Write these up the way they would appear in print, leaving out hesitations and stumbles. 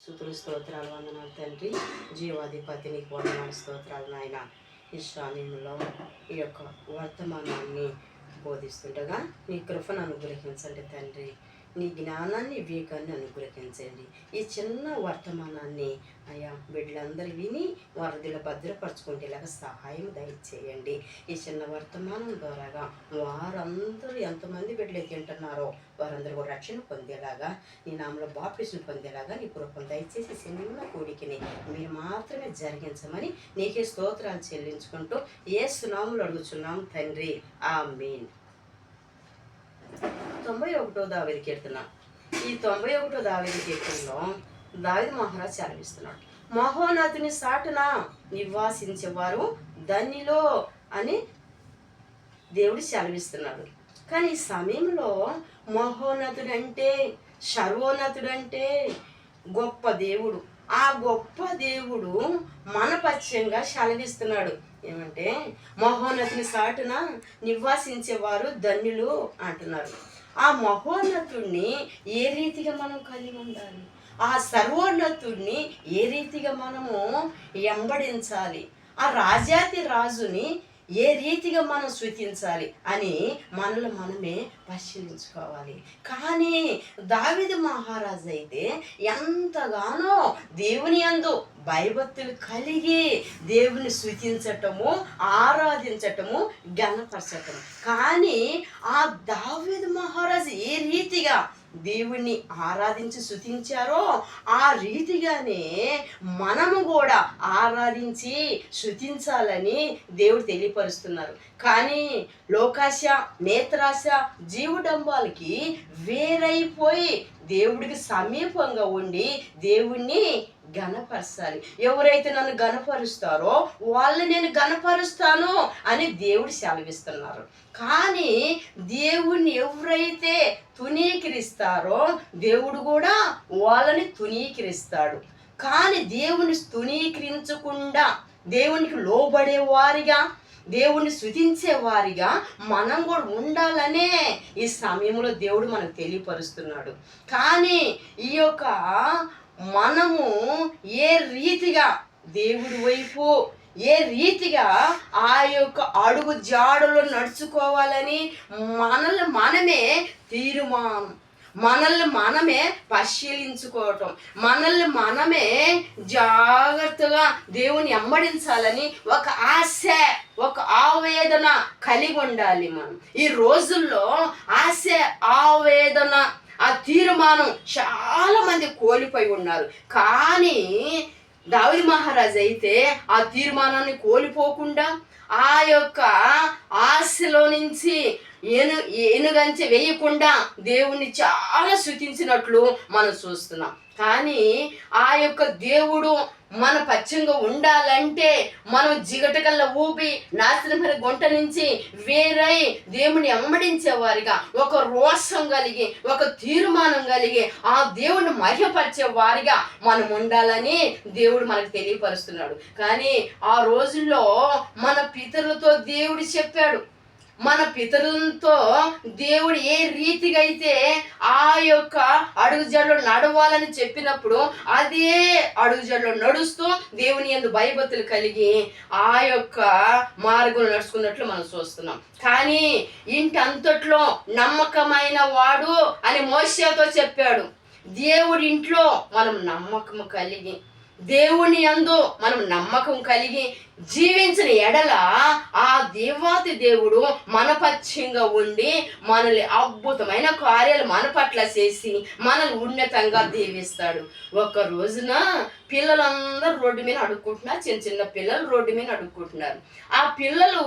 స్తుతులు స్తోత్రాలు వందనాలు తండ్రి. జీవాధిపతి నీకు వందనాలు స్తోత్రాలు నాయన. ఈ సమయంలో ఈ యొక్క వర్తమానాన్ని బోధిస్తుండగా నీ కృపను అనుగ్రహించండి తండ్రి. నీ జ్ఞానాన్ని వివేకాన్ని అనుగ్రహించండి. ఈ చిన్న వర్తమానాన్ని అయా బిడ్డలందరూ విని వారిదిలో భద్రపరచుకునేలాగా సహాయం దయచేయండి. ఈ చిన్న వర్తమానం ద్వారాగా వారందరూ ఎంతమంది బిడ్డలు తింటున్నారో వారందరూ కూడా రక్షణ పొందేలాగా, నీ నామలో బాప్టిజం పొందేలాగా నీ కృపను దయచేసి చిన్న కోడికని మీరు మాత్రమే జరిగించమని నీకే స్తోత్రాలు చెల్లించుకుంటూ యేసు నామములో అడుగుచున్నాం తండ్రి, ఆమేన్. 91వ దావీదు కీర్తన. ఈ 91వ దావీదు కీర్తనలో దావీదు మహారాజు సెలవిస్తున్నాడు, మహోన్నతుని సాటున నివాసించేవారు ధన్యులో అని దేవుడు సెలవిస్తున్నాడు. కానీ ఈ సమయంలో మహోన్నతుడంటే, సర్వోన్నతుడంటే గొప్ప దేవుడు. ఆ గొప్ప దేవుడు మన పక్షంగా సెలవిస్తున్నాడు. ఏమంటే మహోన్నతుని సాటున నివాసించేవారు ధన్యులు అంటున్నారు. ఆ మహోన్నతుడిని ఏ రీతిగా మనం కలిగి ఉండాలి, ఆ సర్వోన్నతుడిని ఏ రీతిగా మనము వెంబడించాలి, ఆ రాజాతి రాజుని ఏ రీతిగా మనం స్తుతించాలి అని మనలో మనమే పరిశీలించుకోవాలి. కానీ దావీదు మహారాజు అయితే ఎంతగానో దేవుని యందు భయభక్తులు కలిగి దేవుని స్తుతించటము, ఆరాధించటము, ఘనపరచటము. కానీ ఆ దావీదు మహారాజు ఏ రీతిగా దేవుణ్ణి ఆరాధించి స్తుతించారో ఆ రీతిగానే మనము కూడా ఆరాధించి స్తుతించాలని దేవుడు తెలియపరుస్తున్నారు. కానీ లోకాశ, నేత్రాశ, జీవడంబాలకి వేరైపోయి దేవుడికి సమీపంగా ఉండి దేవుణ్ణి ఘనపరచాలి. ఎవరైతే నన్ను ఘనపరుస్తారో వాళ్ళని నేను ఘనపరుస్తాను అని దేవుడు సెలవిస్తున్నారు. కానీ దేవుణ్ణి ఎవరైతే తునీకరిస్తారో దేవుడు కూడా వాళ్ళని తునీకరిస్తాడు. కానీ దేవుని తునీకరించకుండా దేవునికి లోబడే వారిగా, దేవుణ్ణి స్తుతించే వారిగా మనం కూడా ఉండాలనే ఈ సమయంలో దేవుడు మనకు తెలియపరుస్తున్నాడు. కానీ ఈ యొక్క మనము ఏ రీతిగా దేవుడి వైపు, ఏ రీతిగా ఆ యొక్క అడుగు జాడలో నడుచుకోవాలని మనల్ని మనమే పరిశీలించుకోవటం, మనల్ని మనమే జాగ్రత్తగా దేవుని వెంబడించాలని ఒక ఆశ, ఒక ఆవేదన కలిగి ఉండాలి. మనం ఈ రోజుల్లో ఆశ, ఆవేదన, ఆ తీర్మానం చాలా మంది కోల్పోయి ఉన్నారు. కానీ దావీదు మహారాజు అయితే ఆ తీర్మానాన్ని కోల్పోకుండా ఆ యొక్క ఆశలో నుంచి ఏనుగంచె వేయకుండా దేవుణ్ణి చాలా స్తుతించినట్లు మనం చూస్తున్నాం. కానీ ఆ యొక్క దేవుడు మన పచ్చంగా ఉండాలంటే మనం జిగటకల్లా ఊపి నాశనమైన గుంట నుంచి వేరై దేవుని వెంబడించే వారిగా, ఒక రోషం కలిగి, ఒక తీర్మానం కలిగి ఆ దేవుడిని మహిమపరిచే వారిగా మనం ఉండాలని దేవుడు మనకు తెలియపరుస్తున్నాడు. కానీ ఆ రోజుల్లో మన పితరులతో దేవుడు చెప్పాడు, మన పితరులతో దేవుడు ఏ రీతిగా అయితే ఆ యొక్క అడుగుజాడలో నడవాలని చెప్పినప్పుడు అదే అడుగుజాడలో నడుస్తూ దేవుని యందు భయభక్తులు కలిగి ఆ యొక్క మార్గంలో నడుచుకున్నట్లు మనం చూస్తున్నాం. కానీ ఇంటి అంతట్లో నమ్మకమైన వాడు అని మోషేతో చెప్పాడు. దేవుడి ఇంట్లో మనం నమ్మకం కలిగి, దేవుని యందు మనం నమ్మకం కలిగి జీవించిన ఎడల ఆ దేవాతి దేవుడు మన పక్షంగా ఉండి మనల్ని అద్భుతమైన కార్యాలు మన పట్ల చేసి మనల్ని ఉన్నతంగా దీవిస్తాడు. ఒక రోజున పిల్లలందరూ రోడ్డు మీద అడుక్కుంటున్నారు, చిన్న చిన్న పిల్లలు రోడ్డు మీద అడుక్కుంటున్నారు. ఆ పిల్లలు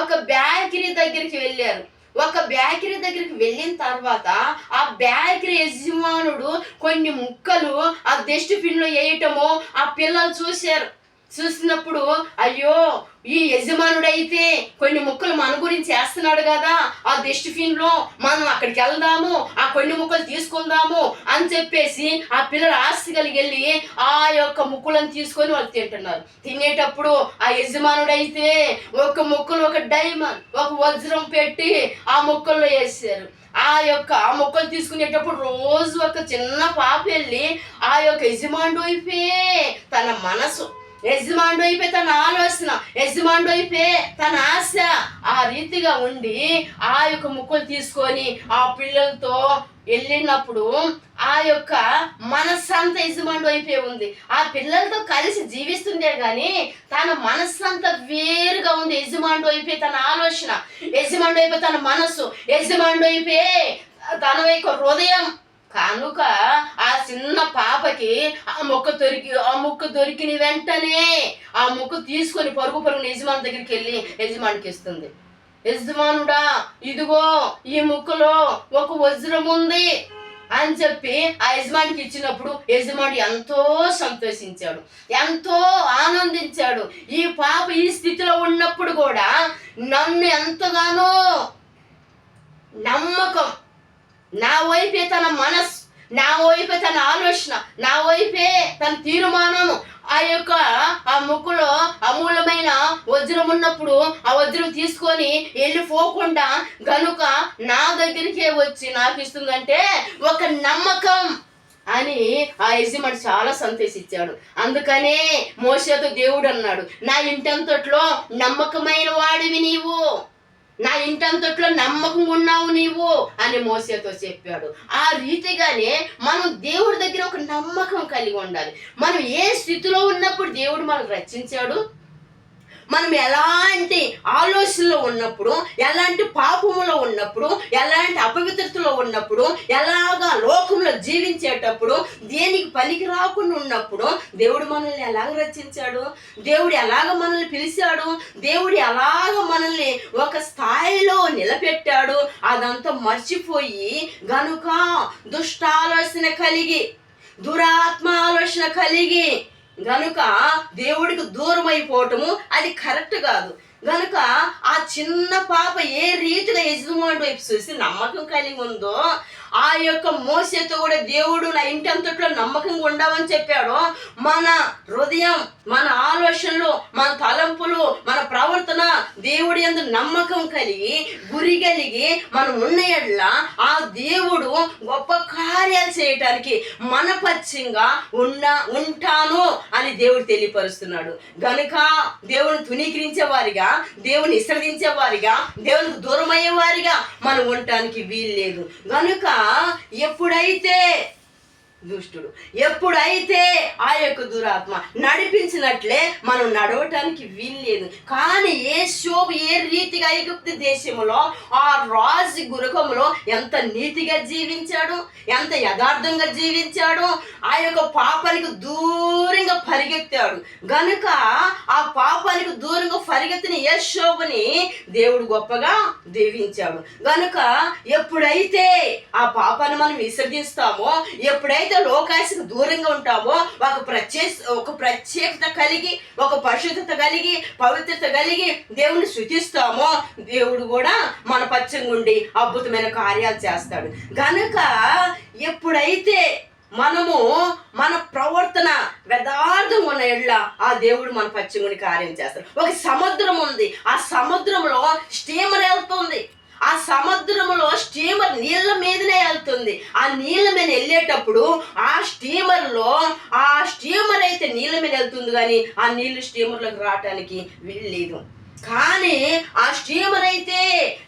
ఒక బేకరీ దగ్గరికి వెళ్ళారు. ఒక బేకరీ దగ్గరికి వెళ్ళిన తర్వాత ఆ బేకరీ యజమానుడు కొన్ని ముక్కలు ఆ డస్ట్బిన్లో వేయటము ఆ పిల్లలు చూశారు. చూసినప్పుడు అయ్యో, ఈ యజమానుడైతే కొన్ని ముక్కలు మన గురించి వేస్తున్నాడు కదా, ఆ డస్ట్బిన్లో మనం అక్కడికి వెళ్దాము, ఆ కొన్ని ముక్కలు తీసుకుందాము అని చెప్పేసి ఆ పిల్లలు ఆస్తి కలిగి వెళ్ళి ఆ యొక్క ముక్కలను తీసుకొని వాళ్ళు తింటున్నారు. తినేటప్పుడు ఆ యజమానుడైతే ఒక ముక్కలు, ఒక డైమండ్, ఒక వజ్రం పెట్టి ఆ ముక్కల్లో వేసారు. ఆ యొక్క మొక్కలు తీసుకునేటప్పుడు రోజు ఒక చిన్న పాప వెళ్ళి ఆ యొక్క యజమానుడు వైపే తన మనసు, యజమానుడు అయిపోయి తన ఆలోచన, యజమానుడు అయిపోయి తన ఆశ, ఆ రీతిగా ఉండి ఆ యొక్క ముక్కలు తీసుకొని ఆ పిల్లలతో వెళ్ళినప్పుడు ఆ యొక్క మనస్సంతా యజమానుడు అయిపోయి ఉంది. ఆ పిల్లలతో కలిసి జీవిస్తుందే కానీ తన మనస్సంతా వేరుగా ఉంది. యజమానుడు అయిపోయి తన ఆలోచన, యజమానుడు అయిపోయి తన మనస్సు, యజమానుడు అయిపోయి తన యొక్క హృదయం. కనుక ఆ చిన్న పాపకి ఆ మొక్క దొరికిన వెంటనే ఆ మొక్క తీసుకొని పరుగున యజమాని దగ్గరికి వెళ్ళి యజమానికి ఇస్తుంది. యజమానుడా, ఇదిగో ఈ ముక్కలో ఒక వజ్రం ఉంది అని చెప్పి ఆ యజమానికి ఇచ్చినప్పుడు యజమాని ఎంతో సంతోషించాడు, ఎంతో ఆనందించాడు. ఈ పాప ఈ స్థితిలో ఉన్నప్పుడు కూడా నన్ను ఎంతగానో నమ్మకం, నా వైపే తన మనస్సు, నా వైపే తన ఆలోచన, నా వైపే తన తీర్మానము. ఆ ముక్కులో అమూలమైన వజ్రం ఉన్నప్పుడు ఆ వజ్రం తీసుకొని వెళ్ళిపోకుండా గనుక నా దగ్గరికే వచ్చి నాకు ఇస్తుందంటే ఒక నమ్మకం అని ఆ యజమాని చాలా సంతోషించాడు. అందుకనే మోషేతో దేవుడు అన్నాడు, నా ఇంటంతట్లో నమ్మకమైన వాడివి నీవు, నా ఇంటంతట్లో నమ్మకం ఉన్నావు నీవు అని మోసేతో చెప్పాడు. ఆ రీతిగానే మనం దేవుడి దగ్గర ఒక నమ్మకం కలిగి ఉండాలి. మనం ఏ స్థితిలో ఉన్నప్పుడు దేవుడు మనల్ని రక్షించాడు, మనం ఎలాంటి ఆలోచనలో ఉన్నప్పుడు, ఎలాంటి పాపములో ఉన్నప్పుడు, ఎలాంటి అపవిత్రతలో ఉన్నప్పుడు, ఎలాగా లోకంలో జీవించేటప్పుడు, దేనికి పనికి రాకుండా ఉన్నప్పుడు దేవుడు మనల్ని ఎలాగ రక్షించాడు, దేవుడు ఎలాగ మనల్ని పిలిచాడు, దేవుడు ఎలాగ మనల్ని ఒక స్థాయిలో నిలబెట్టాడు, అదంతా మర్చిపోయి గనుక దుష్టాలోచన కలిగి, దురాత్మ ఆలోచన కలిగి గనుక దేవుడికి దూరం అయిపోవటము అది కరెక్ట్ కాదు. గనుక ఆ చిన్న పాప ఏ రీతిగా యజమానుడి వైపు చూసి నమ్మకం కలిగి ఉందో, ఆ యొక్క మోసేతో కూడా దేవుడు నా ఇంటి అంతట్లో నమ్మకంగా ఉండవని చెప్పాడు. మన హృదయం, మన ఆలోచనలు, మన తలంపులు, మన ప్రవర్తన దేవుడి యందు నమ్మకం కలిగి గురి కలిగి మనం ఉన్న ఎడల ఆ దేవుడు గొప్ప కార్యాలు చేయటానికి మనపక్షంగా ఉంటాను అని దేవుడు తెలియపరుస్తున్నాడు. గనుక దేవుని తునీకరించే వారిగా, దేవుని విసర్జించే వారిగా, దేవునికి దూరం అయ్యే వారిగా మనం ఉండటానికి వీలు లేదు. గనుక ఎప్పుడైతే దుష్టుడు, ఎప్పుడైతే ఆ యొక్క దురాత్మ నడిపించినట్లే మనం నడవటానికి వీల్లేదు. కానీ యోసేపు ఏ రీతిగా ఐగుప్తు దేశంలో ఆ రాజు గృహంలో ఎంత నీతిగా జీవించాడు, ఎంత యథార్థంగా జీవించాడు, ఆ యొక్క పాపానికి దూరంగా పరిగెత్తాడు. గనుక ఆ పాపానికి దూరంగా పరిగెత్తిన యోసేపుని దేవుడు గొప్పగా దీవించాడు. గనుక ఎప్పుడైతే ఆ పాపాన్ని మనం విసర్జిస్తామో, ఎప్పుడైతే లోకాశకు దూరంగా ఉంటామో, ఒక ప్రత్యేకత కలిగి, ఒక పరిశుద్ధత కలిగి, పవిత్రత కలిగి దేవుని స్తుతిస్తామో, దేవుడు కూడా మన పక్షంగా ఉండి అద్భుతమైన కార్యాలు చేస్తాడు. గనుక ఎప్పుడైతే మనము మన ప్రవర్తన యథార్థం ఉన్న ఎడ్ల ఆ దేవుడు మన పక్షంగా కార్యం చేస్తాడు. ఒక సముద్రం ఉంది, ఆ సముద్రంలో స్టీమర్ వెళ్తుంది, ఆ సముద్రంలో స్టీమర్ నీళ్ళ మీదనే వెళ్తుంది. ఆ నీళ్ళ మీద వెళ్ళేటప్పుడు ఆ స్టీమర్ అయితే నీళ్ళ మీద వెళ్తుంది, కానీ ఆ నీళ్లు స్టీమర్లోకి రావటానికి వీల్లేదు. కానీ ఆ స్టీమర్ అయితే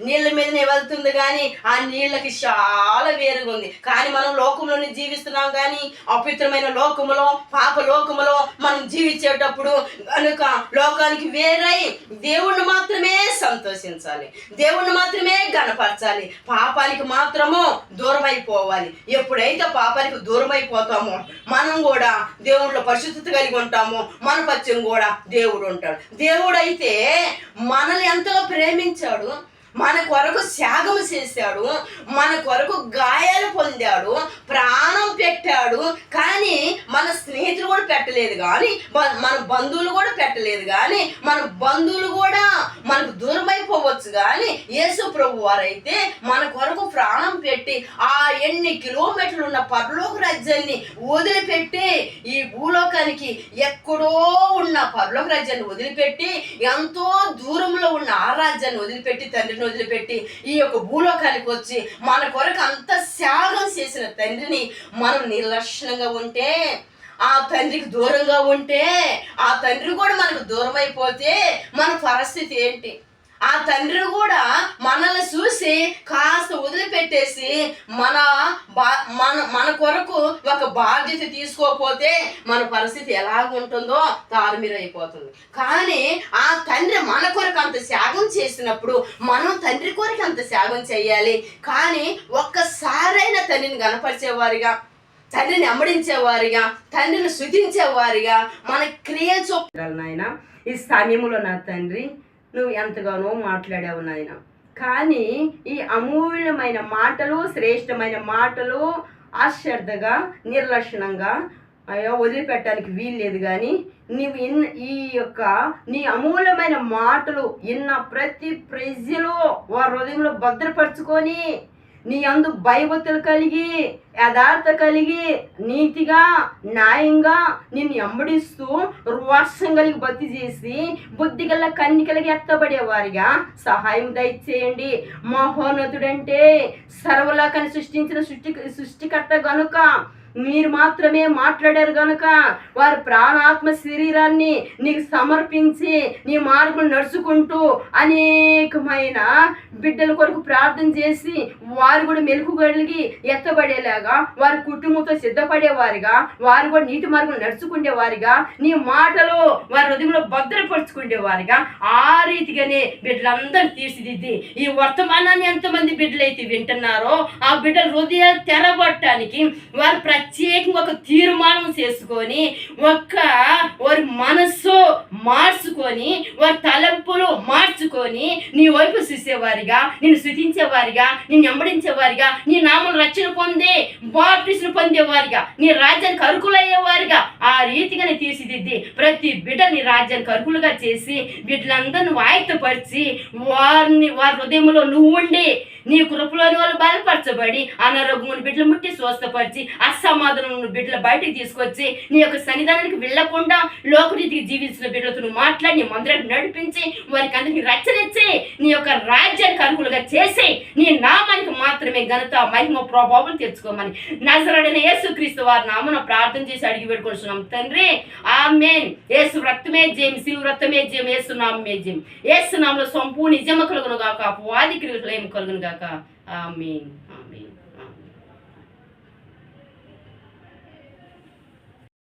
నీళ్ళ మీదనే వెళ్తుంది, కానీ ఆ నీళ్ళకి చాలా వేరుగా ఉంది. కానీ మనం లోకంలోనే జీవిస్తున్నాం, కానీ అపవిత్రమైన లోకములో, పాప లోకములో మనం జీవించేటప్పుడు కనుక లోకానికి వేరై దేవుణ్ణి మాత్రమే సంతోషించాలి, దేవుణ్ణి మాత్రమే గణపరచాలి, పాపానికి మాత్రము దూరం అయిపోవాలి. ఎప్పుడైతే పాపానికి దూరం అయిపోతామో మనం కూడా దేవుళ్ళో పరిశుద్ధత కలిగి ఉంటామో, మన పక్షం కూడా దేవుడు ఉంటాడు. దేవుడు అయితే మనల్ని ఎంతగా ప్రేమించాడు, మన కొరకు త్యాగం చేశాడు, మన కొరకు గాయాలు పొందాడు, ప్రాణం పెట్టాడు. కానీ మన స్నేహితులు కూడా పెట్టలేదు, కానీ మన బంధువులు కూడా పెట్టలేదు, కానీ మన బంధువులు కూడా మనకు దూరం అయిపోవచ్చు. కానీ యేసు ప్రభు వారైతే మన కొరకు ప్రాణం పెట్టి ఆ ఎన్ని కిలోమీటర్లు ఉన్న పరలోక రాజ్యాన్ని వదిలిపెట్టి ఈ భూలోకానికి ఎక్కడో ఉన్న పరలోక రాజ్యాన్ని వదిలిపెట్టి ఎంతో దూరంలో ఉన్న ఆ రాజ్యాన్ని వదిలిపెట్టి తండ్రిని వాటన్నిటిని వదిలిపెట్టి ఈ యొక్క భూలోకానికి వచ్చి మన కొరకు అంత త్యాగం చేసిన తండ్రిని మనం నిర్లక్ష్యంగా ఉంటే, ఆ తండ్రికి దూరంగా ఉంటే, ఆ తండ్రి కూడా మనకు దూరం అయిపోతే మన పరిస్థితి ఏంటి? ఆ తండ్రి కూడా మనల్ని చూసి కాస్త వదిలిపెట్టేసి మన కొరకు ఒక బాధ్యత తీసుకోకపోతే మన పరిస్థితి ఎలాగుంటుందో తారుమీరైపోతుంది. కానీ ఆ తండ్రి మన కొరకు అంత త్యాగం చేసినప్పుడు మనం తండ్రి కొరకు అంత త్యాగం చేయాలి. కానీ ఒక్కసారైనా తండ్రిని గణపరిచేవారిగా, తండ్రిని అమ్మడించేవారిగా, తండ్రిని స్తుతించేవారిగా మన క్రియ చూపాలి. నాయన, ఈ సమయంలో నా తండ్రి నువ్వు ఎంతగానో మాట్లాడావు నాయన. కానీ ఈ అమూల్యమైన మాటలు, శ్రేష్టమైన మాటలు అశ్రద్ధగా, నిర్లక్షణంగా వదిలిపెట్టడానికి వీల్లేదు. కానీ నీవు నీ అమూల్యమైన మాటలు విన్న ప్రతి ప్రజలు వారి హృదయంలో భద్రపరుచుకొని నీ అందు భయభక్తులు కలిగి, యథార్థ కలిగి, నీతిగా, న్యాయంగా నిన్ను వెంబడిస్తూ రోషం కలిగి భక్తి చేసి బుద్ధి గల కన్నికలకి ఎత్తబడేవారిగా సహాయం దయచేయండి. మహోన్నతుడంటే సర్వలోకాన్ని సృష్టించిన సృష్టికర్త గనుక మీరు మాత్రమే మాట్లాడారు గనుక వారి ప్రాణాత్మ శరీరాన్ని నీకు సమర్పించి నీ మార్గం నడుచుకుంటూ అనేకమైన బిడ్డల కొరకు ప్రార్థన చేసి వారు కూడా మెలుగుగలిగి ఎత్తబడేలాగా, వారి కుటుంబంతో సిద్ధపడేవారిగా, వారు కూడా నీటి మార్గం నడుచుకునేవారిగా, నీ మాటలు వారి హృదయంలో భద్రపరుచుకునేవారిగా, ఆ రీతిగానే బిడ్డలందరూ తీర్చిదిద్ది ఈ వర్తమానాన్ని ఎంతమంది బిడ్డలైతే వింటున్నారో ఆ బిడ్డల హృదయాలు తెరబట్టడానికి వారు ప్రత్యేకంగా ఒక తీర్మానం చేసుకొని వారి మనస్సు మార్చుకొని వారి తలంపులు మార్చుకొని నీ వైపు చూసేవారిగా, నిన్ను స్తుతించేవారిగా, నిన్ను వెంబడించేవారిగా, నీ నామం రక్షణ పొంది బాప్టిస్ను పొందేవారిగా, నీ రాజ్యానికి అర్హులయ్యేవారిగా ఆ రీతిగానే తీర్చిదిద్ది ప్రతి బిడ్డ నీ రాజ్యానికి అర్హులుగా చేసి బిడ్డలందరూ నువ్వు ఆయత్తపరిచి వారి హృదయంలో నువ్వు ఉండి నీ కృపలోని వాళ్ళు బలపరచబడి అనారోగ్యం బిడ్డలు ముట్టి స్వస్థపరిచి అసమాధానం బిడ్డలు బయటికి తీసుకొచ్చి నీ యొక్క సన్నిధానానికి వెళ్లకుండా లోకరీతికి జీవించిన బిడ్డలతో నువ్వు మాట్లాడి నీ మందిరాన్ని నడిపించి వారికి అందరికీ రక్షణిచ్చి నీ యొక్క రాజ్యానికి అర్హులుగా చేసి నీ నామానికి మాత్రమే ఘనత, మహిమ, ప్రభావం తెచ్చుకోమని నజరేయుడైన యేసుక్రీస్తు వారి నామమున ప్రార్థన చేసి అడిగి పెట్టుకుంటున్నాం తండ్రి. ఆమేన్. యేసు రక్తమే జయం, శిలువ రక్తమే జయం, యేసు నామమే జయం. యేసు నామములో సంపూర్ణ నిజము కలుగును గాక, అపవాది క్రియలు ఏమి కలుగును గాక. ఆమేన్.